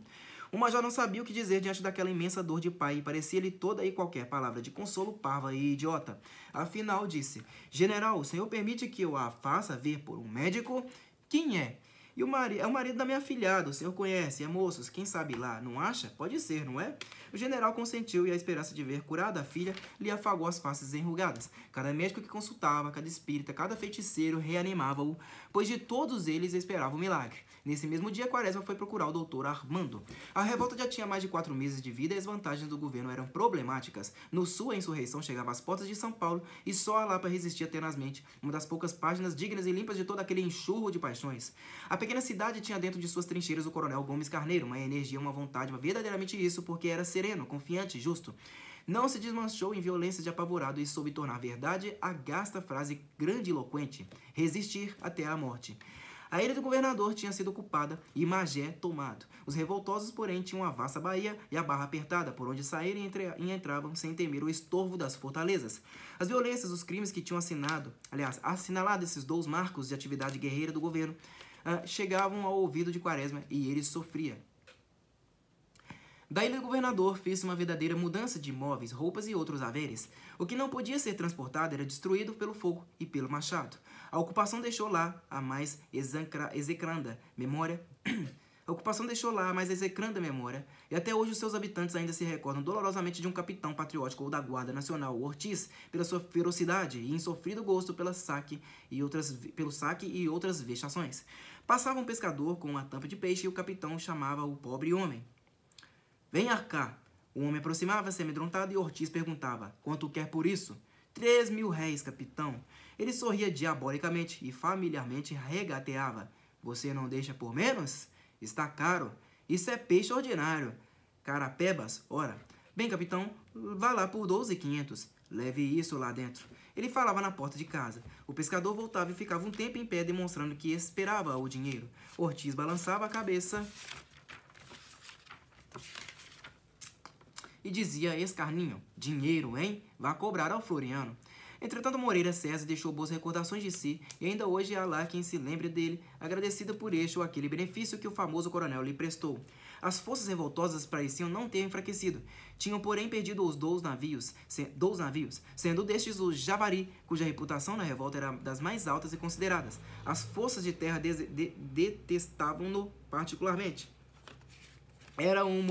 Speaker 1: O major não sabia o que dizer diante daquela imensa dor de pai e parecia-lhe toda e qualquer palavra de consolo parva e idiota. Afinal, disse: general, o senhor permite que eu a faça ver por um médico? Quem é? E é o marido da minha afilhada, o senhor conhece, é moços, quem sabe lá, não acha? Pode ser, não é? O general consentiu e a esperança de ver curada a filha lhe afagou as faces enrugadas. Cada médico que consultava, cada espírita, cada feiticeiro reanimava-o, pois de todos eles esperava o milagre. Nesse mesmo dia, Quaresma foi procurar o doutor Armando. A revolta já tinha mais de 4 meses de vida e as vantagens do governo eram problemáticas. No sul, a insurreição chegava às portas de São Paulo e só a Lapa resistia tenazmente, uma das poucas páginas dignas e limpas de todo aquele enxurro de paixões. A pequena cidade tinha dentro de suas trincheiras o coronel Gomes Carneiro, uma energia, uma vontade, verdadeiramente isso, porque era sereno, confiante e justo. Não se desmanchou em violência de apavorado e soube tornar verdade a gasta frase grandiloquente: resistir até a morte. A ilha do governador tinha sido ocupada e Magé tomado. Os revoltosos, porém, tinham a vasta baía e a barra apertada, por onde saíram e entravam sem temer o estorvo das fortalezas. As violências, os crimes que tinham assinalado esses 2 marcos de atividade guerreira do governo, chegavam ao ouvido de Quaresma e ele sofria. Da ilha do governador fez-se uma verdadeira mudança de móveis, roupas e outros haveres. O que não podia ser transportado era destruído pelo fogo e pelo machado. A ocupação deixou lá a mais execranda memória. A ocupação deixou lá a mais execranda memória, e até hoje os seus habitantes ainda se recordam dolorosamente de um capitão patriótico ou da Guarda Nacional, Ortiz, pela sua ferocidade e insofrido gosto pelo saque e outras vexações. Passava um pescador com uma tampa de peixe e o capitão chamava o pobre homem. Venha cá, O homem aproximava-se amedrontado e Ortiz perguntava: quanto quer por isso? 3.000 réis, capitão. Ele sorria diabolicamente e familiarmente regateava: você não deixa por menos? Está caro. Isso é peixe ordinário. Carapebas, ora. Bem, capitão, vá lá por 12.500. Leve isso lá dentro. Ele falava na porta de casa. O pescador voltava e ficava um tempo em pé, demonstrando que esperava o dinheiro. Ortiz balançava a cabeça e dizia escarninho: dinheiro, hein? Vá cobrar ao Floriano. Entretanto, Moreira César deixou boas recordações de si, e ainda hoje há lá quem se lembre dele, agradecida por este ou aquele benefício que o famoso coronel lhe prestou. As forças revoltosas pareciam não ter enfraquecido. Tinham, porém, perdido os 2 navios, sendo destes o Javari, cuja reputação na revolta era das mais altas e consideradas. As forças de terra detestavam-no particularmente. Era um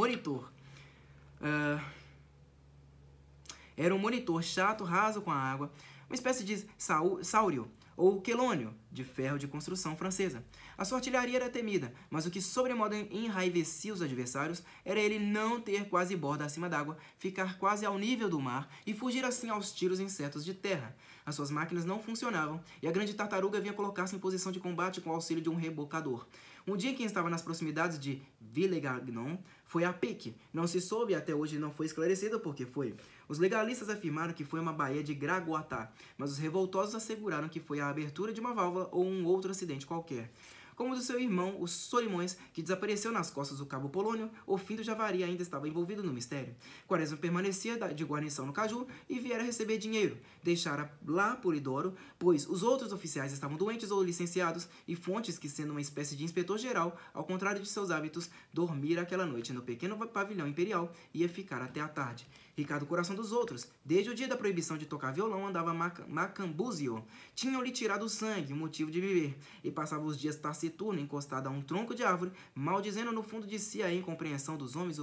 Speaker 1: monitor chato, raso com a água, uma espécie de sáurio ou quelônio de ferro de construção francesa. A sua artilharia era temida, mas o que sobremodo enraivecia os adversários era ele não ter quase borda acima d'água, ficar quase ao nível do mar e fugir assim aos tiros incertos de terra. As suas máquinas não funcionavam e a grande tartaruga vinha colocar-se em posição de combate com o auxílio de um rebocador. Um dia, quem estava nas proximidades de Villegagnon foi a pique. Não se soube e até hoje não foi esclarecido por que foi. Os legalistas afirmaram que foi uma baía de Graguatá, mas os revoltosos asseguraram que foi a abertura de uma válvula ou um outro acidente qualquer. Como o do seu irmão, os Solimões, que desapareceu nas costas do Cabo Polônio, o fim do Javari ainda estava envolvido no mistério. Quaresma permanecia de guarnição no Caju e viera receber dinheiro. Deixara lá Polidoro, pois os outros oficiais estavam doentes ou licenciados, e Fontes, que sendo uma espécie de inspetor-geral, ao contrário de seus hábitos, dormira aquela noite no pequeno pavilhão imperial e ia ficar até a tarde. Ricardo, coração dos outros, desde o dia da proibição de tocar violão, andava macambúzio. Tinham-lhe tirado o sangue, o motivo de viver, e passava os dias taciturno, encostado a um tronco de árvore, maldizendo no fundo de si a incompreensão dos homens e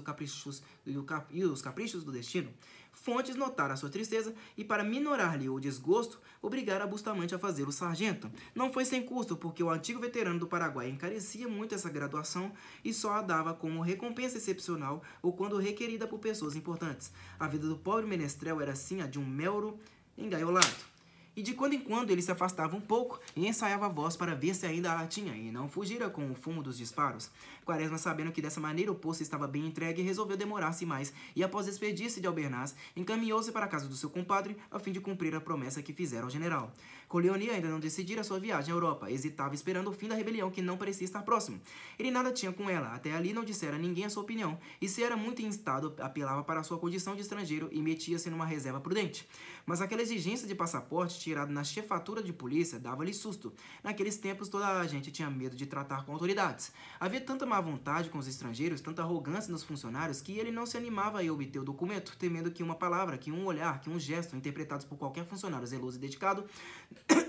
Speaker 1: os caprichos do destino. Fontes notara a sua tristeza e, para minorar-lhe o desgosto, obrigara Bustamante a fazê-lo sargento. Não foi sem custo, porque o antigo veterano do Paraguai encarecia muito essa graduação e só a dava como recompensa excepcional ou quando requerida por pessoas importantes. A vida do pobre menestrel era assim a de um mero engaiolado. E de quando em quando ele se afastava um pouco e ensaiava a voz para ver se ainda a tinha e não fugira com o fumo dos disparos. Quaresma, sabendo que dessa maneira o posto estava bem entregue, resolveu demorar-se mais e, após despedir-se de Albernaz, encaminhou-se para a casa do seu compadre a fim de cumprir a promessa que fizera ao general. Coleoni ainda não decidira sua viagem à Europa, hesitava esperando o fim da rebelião que não parecia estar próximo. Ele nada tinha com ela, até ali não dissera a ninguém a sua opinião, e se era muito instado, apelava para a sua condição de estrangeiro e metia-se numa reserva prudente. Mas aquela exigência de passaporte tirado na chefatura de polícia dava-lhe susto. Naqueles tempos toda a gente tinha medo de tratar com autoridades. Havia tanta má vontade com os estrangeiros, tanta arrogância nos funcionários, que ele não se animava a obter o documento, temendo que uma palavra, que um olhar, que um gesto, interpretados por qualquer funcionário zeloso e dedicado,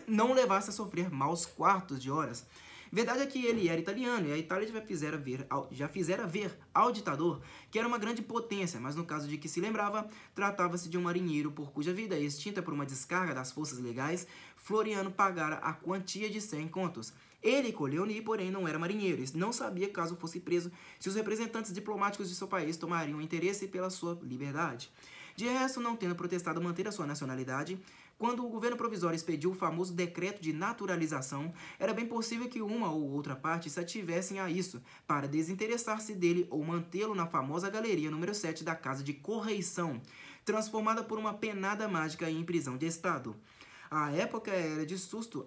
Speaker 1: não o levasse a sofrer maus quartos de horas. Verdade é que ele era italiano e a Itália já fizera ver ao ditador que era uma grande potência, mas no caso de que se lembrava, tratava-se de um marinheiro por cuja vida, extinta por uma descarga das forças legais, Floriano pagara a quantia de 100 contos. Ele, Coleoni, porém, não era marinheiro e não sabia, caso fosse preso, se os representantes diplomáticos de seu país tomariam interesse pela sua liberdade. De resto, não tendo protestado manter a sua nacionalidade, quando o governo provisório expediu o famoso decreto de naturalização, era bem possível que uma ou outra parte se ativessem a isso, para desinteressar-se dele ou mantê-lo na famosa galeria número 7 da Casa de Correição, transformada por uma penada mágica em prisão de Estado. A época era de susto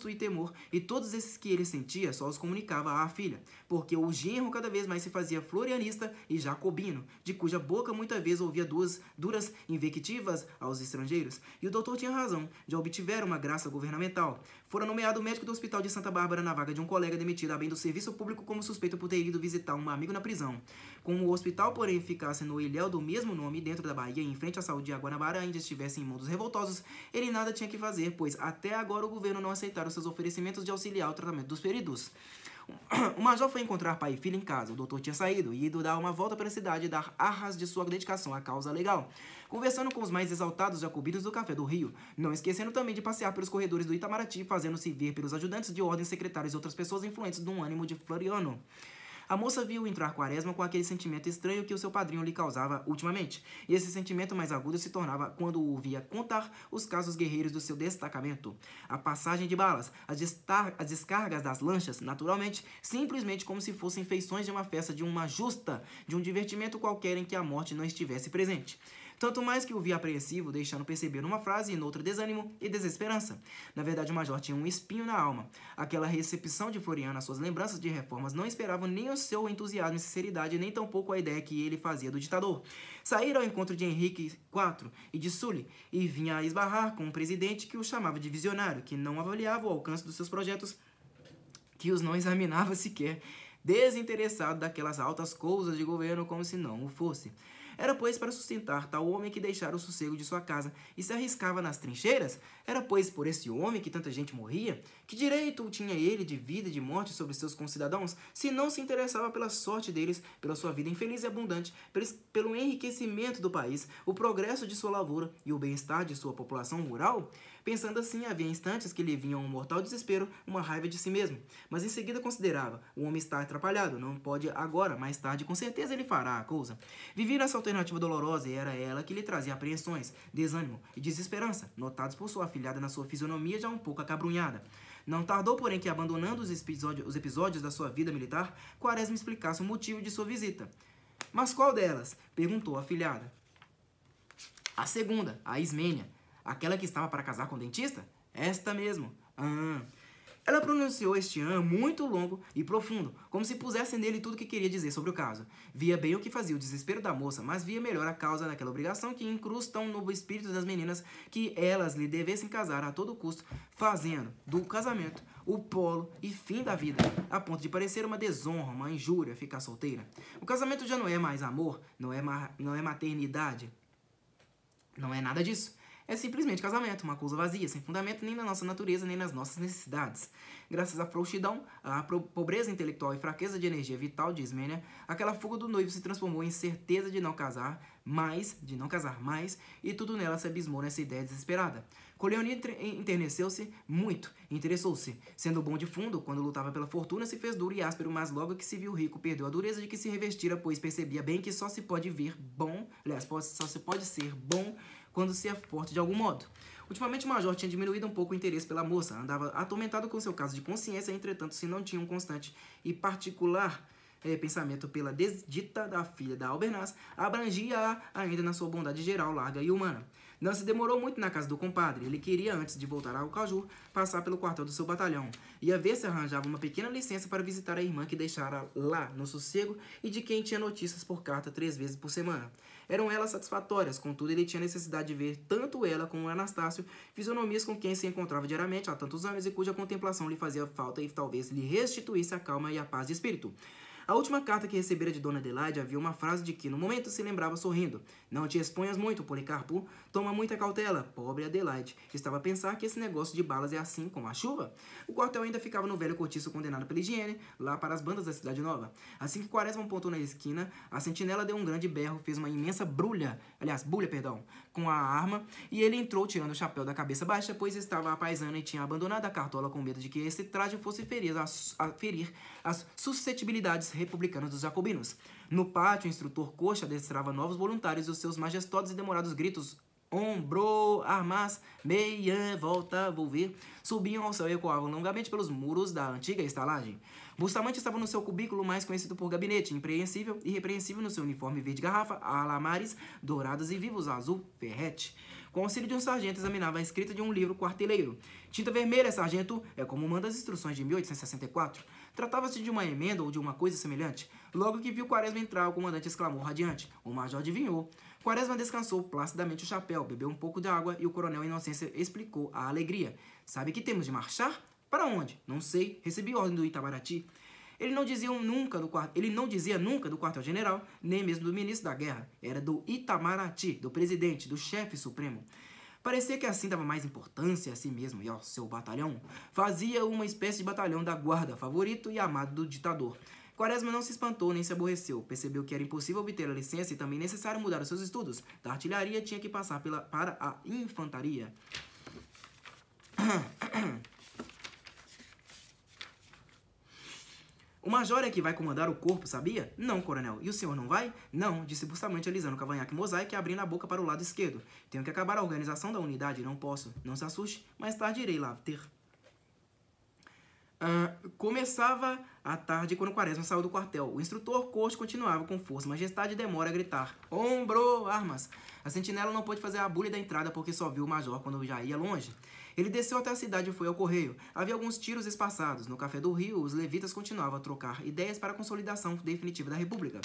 Speaker 1: e temor, e todos esses que ele sentia só os comunicava à filha, porque o genro cada vez mais se fazia florianista e jacobino, de cuja boca muitas vezes ouvia duras invectivas aos estrangeiros, e o doutor tinha razão, já obtivera uma graça governamental. Fora nomeado médico do Hospital de Santa Bárbara na vaga de um colega demitido a bem do serviço público como suspeito por ter ido visitar um amigo na prisão. Como o hospital, porém, ficasse no ilhéu do mesmo nome dentro da Bahia e em frente à saúde de Guanabara ainda estivesse em mãos dos revoltosos, ele nada tinha que fazer, pois até agora o governo não aceitara os seus oferecimentos de auxiliar o tratamento dos feridos. O major foi encontrar pai e filho em casa. O doutor tinha saído e ido dar uma volta pela cidade e dar arras de sua dedicação à causa legal, conversando com os mais exaltados jacobinos do Café do Rio, não esquecendo também de passear pelos corredores do Itamaraty, fazendo-se ver pelos ajudantes de ordem, secretários e outras pessoas influentes de um ânimo de Floriano. A moça viu entrar Quaresma com aquele sentimento estranho que o seu padrinho lhe causava ultimamente, e esse sentimento mais agudo se tornava quando o via contar os casos guerreiros do seu destacamento. A passagem de balas, as descargas das lanchas, naturalmente, simplesmente como se fossem feições de uma festa, de uma justa, de um divertimento qualquer em que a morte não estivesse presente. Tanto mais que o via apreensivo, deixando perceber numa frase e noutra desânimo e desesperança. Na verdade, o major tinha um espinho na alma. Aquela recepção de Floriano, as suas lembranças de reformas, não esperavam nem o seu entusiasmo e sinceridade, nem tampouco a ideia que ele fazia do ditador. Saíra ao encontro de Henrique IV e de Sully, e vinha a esbarrar com um presidente que o chamava de visionário, que não avaliava o alcance dos seus projetos, que os não examinava sequer, desinteressado daquelas altas coisas de governo como se não o fosse. Era, pois, para sustentar tal homem que deixara o sossego de sua casa e se arriscava nas trincheiras? Era, pois, por esse homem que tanta gente morria? Que direito tinha ele de vida e de morte sobre seus concidadãos, se não se interessava pela sorte deles, pela sua vida infeliz e abundante, pelo enriquecimento do país, o progresso de sua lavoura e o bem-estar de sua população rural? Pensando assim, havia instantes que lhe vinham um mortal desespero, uma raiva de si mesmo. Mas em seguida considerava, o homem está atrapalhado, não pode agora, mais tarde, com certeza ele fará a coisa. Vivia essa alternativa dolorosa e era ela que lhe trazia apreensões, desânimo e desesperança, notados por sua afilhada na sua fisionomia já um pouco acabrunhada. Não tardou, porém, que, abandonando os episódios da sua vida militar, Quaresma explicasse o motivo de sua visita. Mas qual delas? Perguntou a afilhada. A segunda, a Ismênia. Aquela que estava para casar com o dentista? Esta mesmo. Ela pronunciou este muito longo e profundo, como se pusesse nele tudo o que queria dizer sobre o caso. Via bem o que fazia o desespero da moça, mas via melhor a causa daquela obrigação que incrustam no espírito das meninas que elas lhe devessem casar a todo custo, fazendo do casamento o polo e fim da vida, a ponto de parecer uma desonra, uma injúria ficar solteira. O casamento já não é mais amor, não é maternidade, não é nada disso. É simplesmente casamento, uma coisa vazia, sem fundamento nem na nossa natureza, nem nas nossas necessidades. Graças à frouxidão, à pobreza intelectual e fraqueza de energia vital de Ismênia, aquela fuga do noivo se transformou em certeza de não casar mais, e tudo nela se abismou nessa ideia desesperada. Coleoni enterneceu-se muito, interessou-se. Sendo bom de fundo, quando lutava pela fortuna, se fez duro e áspero, mas logo que se viu rico, perdeu a dureza de que se revestira, pois percebia bem que só se pode só se pode ser bom quando se é forte de algum modo. Ultimamente o major tinha diminuído um pouco o interesse pela moça, andava atormentado com seu caso de consciência, entretanto, se não tinha um constante e particular pensamento pela desdita da filha da Albernaz, abrangia-a ainda na sua bondade geral, larga e humana. Não se demorou muito na casa do compadre. Ele queria, antes de voltar ao Caju, passar pelo quartel do seu batalhão. Ia ver se arranjava uma pequena licença para visitar a irmã que deixara lá, no sossego, e de quem tinha notícias por carta 3 vezes por semana. Eram elas satisfatórias, contudo ele tinha necessidade de ver tanto ela como o Anastácio, fisionomias com quem se encontrava diariamente há tantos anos e cuja contemplação lhe fazia falta e talvez lhe restituísse a calma e a paz de espírito. A última carta que recebera de Dona Adelaide havia uma frase de que, no momento, se lembrava sorrindo. Não te exponhas muito, Policarpo. Toma muita cautela. Pobre Adelaide. Estava a pensar que esse negócio de balas é assim, como a chuva. O quartel ainda ficava no velho cortiço condenado pela higiene, lá para as bandas da Cidade Nova. Assim que Quaresma apontou na esquina, a sentinela deu um grande berro, fez uma imensa bulha, com a arma, e ele entrou tirando o chapéu da cabeça baixa, pois estava a paisana e tinha abandonado a cartola com medo de que esse traje fosse ferir as suscetibilidades republicanos dos jacobinos. No pátio, o instrutor Coxa adestrava novos voluntários e os seus majestosos e demorados gritos ombro, armas, meia, volta, volver, subiam ao céu e ecoavam longamente pelos muros da antiga estalagem. Bustamante estava no seu cubículo, mais conhecido por gabinete, irrepreensível no seu uniforme verde garrafa, alamares dourados e vivos azul ferrete. Com auxílio de um sargento, examinava a escrita de um livro quarteleiro. Tinta vermelha, sargento, é como manda as instruções de 1864. Tratava-se de uma emenda ou de uma coisa semelhante. Logo que viu Quaresma entrar, o comandante exclamou radiante. O major adivinhou. Quaresma descansou placidamente o chapéu, bebeu um pouco de água e o coronel Inocência explicou a alegria. Sabe que temos de marchar? Para onde? Não sei. Recebi ordem do Itamaraty. Ele não dizia nunca do quartel-general, nem mesmo do ministro da guerra. Era do Itamaraty, do presidente, do chefe supremo. Parecia que assim dava mais importância a si mesmo e ao seu batalhão. Fazia uma espécie de batalhão da guarda, favorito e amado do ditador. Quaresma não se espantou nem se aborreceu. Percebeu que era impossível obter a licença e também necessário mudar os seus estudos. Da artilharia tinha que passar para a infantaria. O major é que vai comandar o corpo, sabia? Não, coronel. E o senhor não vai? Não, disse bruscamente alisando o cavanhaque mosaico e abrindo a boca para o lado esquerdo. Tenho que acabar a organização da unidade, não posso. Não se assuste, mais tarde irei lá ter. Começava a tarde quando Quaresma saiu do quartel. O instrutor Coach continuava com força, majestade e demora a gritar: Ombro, armas! A sentinela não pôde fazer a bulha da entrada porque só viu o major quando já ia longe. Ele desceu até a cidade e foi ao correio. Havia alguns tiros espaçados. No Café do Rio, os levitas continuavam a trocar ideias para a consolidação definitiva da República.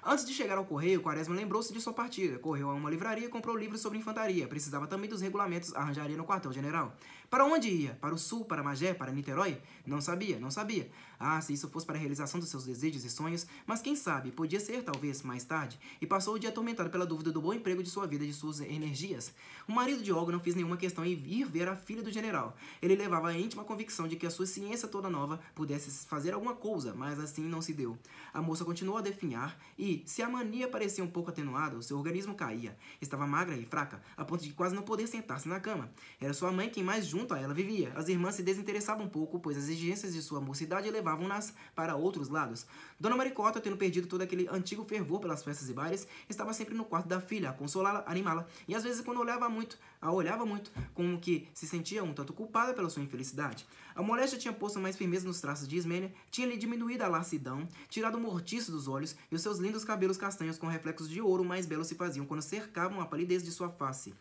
Speaker 1: Antes de chegar ao correio, Quaresma lembrou-se de sua partida. Correu a uma livraria e comprou livros sobre infantaria. Precisava também dos regulamentos, arranjaria no quartel-general. Para onde ia? Para o sul? Para Magé? Para Niterói? Não sabia, não sabia. Ah, se isso fosse para a realização dos seus desejos e sonhos, mas quem sabe, podia ser, talvez, mais tarde. E passou o dia atormentado pela dúvida do bom emprego de sua vida e de suas energias. O marido de Olga não fez nenhuma questão em ir ver a filha do general. Ele levava a íntima convicção de que a sua ciência toda nova pudesse fazer alguma coisa, mas assim não se deu. A moça continuou a definhar e, se a mania parecia um pouco atenuada, o seu organismo caía. Estava magra e fraca, a ponto de quase não poder sentar-se na cama. Era sua mãe quem mais junto a ela vivia. As irmãs se desinteressavam um pouco, pois as exigências de sua mocidade levavam-nas para outros lados. Dona Maricota, tendo perdido todo aquele antigo fervor pelas festas e bailes, estava sempre no quarto da filha, a consolá-la, animá-la, e às vezes quando olhava muito, como que se sentia um tanto culpada pela sua infelicidade. A moléstia tinha posto mais firmeza nos traços de Ismênia, tinha-lhe diminuído a lassidão, tirado o mortiço dos olhos, e os seus lindos cabelos castanhos com reflexos de ouro mais belos se faziam quando cercavam a palidez de sua face.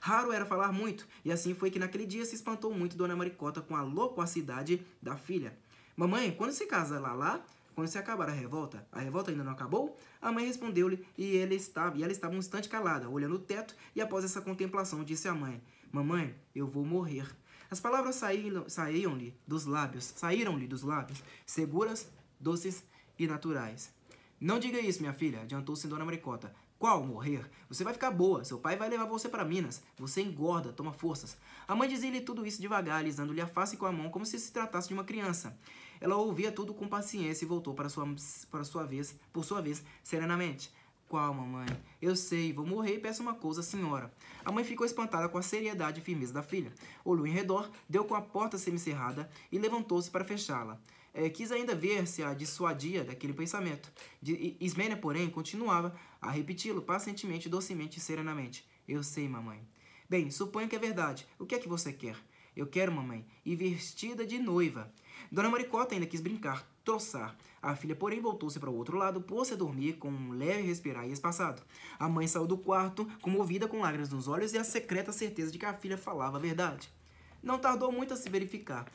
Speaker 1: Raro era falar muito, e assim foi que naquele dia se espantou muito Dona Maricota com a loquacidade da filha. Mamãe, quando se casa lá? Quando se acabar a revolta ainda não acabou? A mãe respondeu-lhe e ela estava um instante calada, olhando o teto, e após essa contemplação disse à mãe: Mamãe, eu vou morrer. As palavras saíram-lhe dos lábios, seguras, doces e naturais. Não diga isso, minha filha, adiantou-se Dona Maricota. Qual morrer? Você vai ficar boa, seu pai vai levar você para Minas. Você engorda, toma forças. A mãe dizia-lhe tudo isso devagar, alisando-lhe a face com a mão, como se tratasse de uma criança. Ela ouvia tudo com paciência e voltou por sua vez, serenamente. Qual, mamãe? Eu sei, vou morrer e peço uma coisa, senhora. A mãe ficou espantada com a seriedade e firmeza da filha. Olhou em redor, deu com a porta semicerrada e levantou-se para fechá-la. Quis ainda ver se a dissuadia daquele pensamento. Ismênia, porém, continuava a repeti-lo pacientemente, docemente e serenamente. Eu sei, mamãe. Bem, suponho que é verdade. O que é que você quer? Eu quero, mamãe, ir vestida de noiva. Dona Maricota ainda quis brincar, troçar. A filha, porém, voltou-se para o outro lado, pôs-se a dormir com um leve respirar e espaçado. A mãe saiu do quarto, comovida com lágrimas nos olhos e a secreta certeza de que a filha falava a verdade. Não tardou muito a se verificar.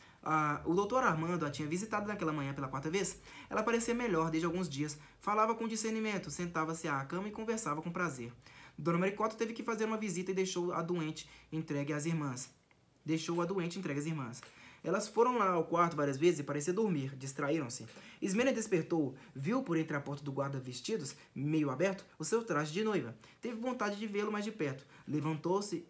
Speaker 1: O doutor Armando a tinha visitado naquela manhã pela 4ª vez. Ela parecia melhor desde alguns dias. Falava com discernimento, sentava-se à cama e conversava com prazer. Dona Maricota teve que fazer uma visita e deixou a doente entregue às irmãs. Elas foram lá ao quarto várias vezes e parecia dormir. Distraíram-se. Ismênia despertou, viu por entre a porta do guarda vestidos, meio aberto, o seu traje de noiva. Teve vontade de vê-lo mais de perto. Levantou-se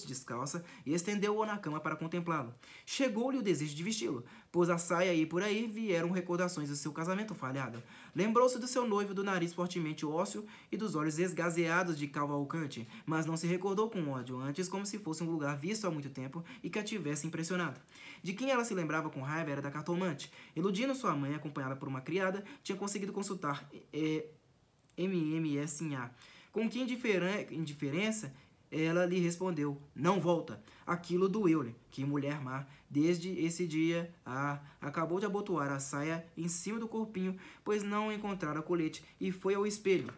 Speaker 1: descalça e estendeu-o na cama para contemplá-lo. Chegou-lhe o desejo de vesti-lo. Pôs a saia e por aí vieram recordações do seu casamento falhado. Lembrou-se do seu noivo, do nariz fortemente ósseo e dos olhos esgazeados de Cavalcante, mas não se recordou com ódio, antes como se fosse um lugar visto há muito tempo e que a tivesse impressionado. De quem ela se lembrava com raiva era da cartomante. Iludindo sua mãe, acompanhada por uma criada, tinha conseguido consultar MMSA. Com que indiferença ela lhe respondeu: não volta. Aquilo doeu-lhe. Que mulher má. Desde esse dia, acabou de abotoar a saia em cima do corpinho, pois não encontrara colete, e foi ao espelho.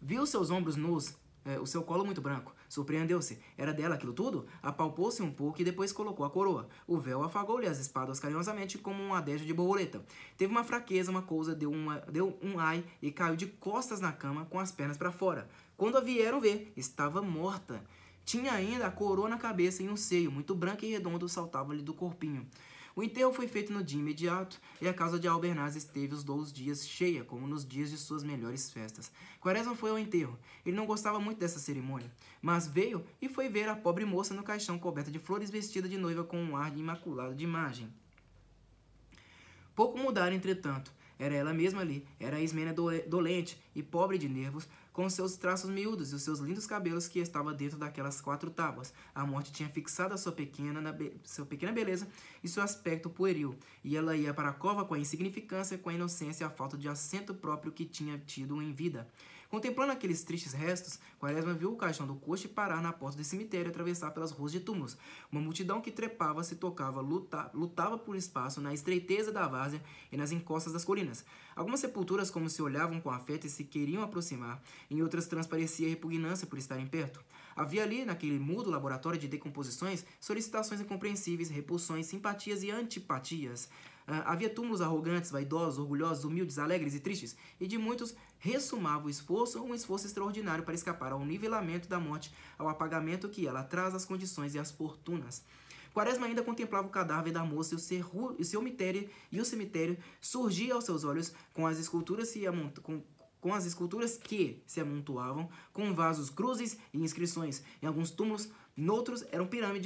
Speaker 1: Viu seus ombros nus, o seu colo muito branco. Surpreendeu-se. Era dela aquilo tudo? Apalpou-se um pouco e depois colocou a coroa. O véu afagou-lhe as espáduas carinhosamente como um adégio de borboleta. Teve uma fraqueza, uma coisa, deu um ai e caiu de costas na cama com as pernas para fora. Quando a vieram ver, estava morta. Tinha ainda a coroa na cabeça e um seio, muito branco e redondo, saltava-lhe do corpinho. O enterro foi feito no dia imediato, e a casa de Albernaz esteve os 2 dias cheia, como nos dias de suas melhores festas. Quaresma foi ao enterro. Ele não gostava muito dessa cerimônia, mas veio e foi ver a pobre moça no caixão coberta de flores, vestida de noiva com um ar imaculado de imagem. Pouco mudara, entretanto. Era ela mesma ali, era a Ismênia dolente e pobre de nervos, com seus traços miúdos e os seus lindos cabelos que estava dentro daquelas 4 tábuas. A morte tinha fixado a sua pequena beleza e seu aspecto pueril, e ela ia para a cova com a insignificância, com a inocência e a falta de assento próprio que tinha tido em vida. Contemplando aqueles tristes restos, Quaresma viu o caixão do coche parar na porta do cemitério e atravessar pelas ruas de túmulos. Uma multidão que trepava, se tocava, lutava por espaço na estreiteza da várzea e nas encostas das colinas. Algumas sepulturas como se olhavam com afeto e se queriam aproximar, em outras transparecia repugnância por estarem perto. Havia ali, naquele mudo laboratório de decomposições, solicitações incompreensíveis, repulsões, simpatias e antipatias. Havia túmulos arrogantes, vaidosos, orgulhosos, humildes, alegres e tristes, e de muitos ressumava o esforço, um esforço extraordinário para escapar ao nivelamento da morte, ao apagamento que ela traz às condições e às fortunas. Quaresma ainda contemplava o cadáver da moça e o seu cemitério surgia aos seus olhos com as esculturas que se amontoavam, com vasos, cruzes e inscrições. Em alguns túmulos, noutros eram pirâmides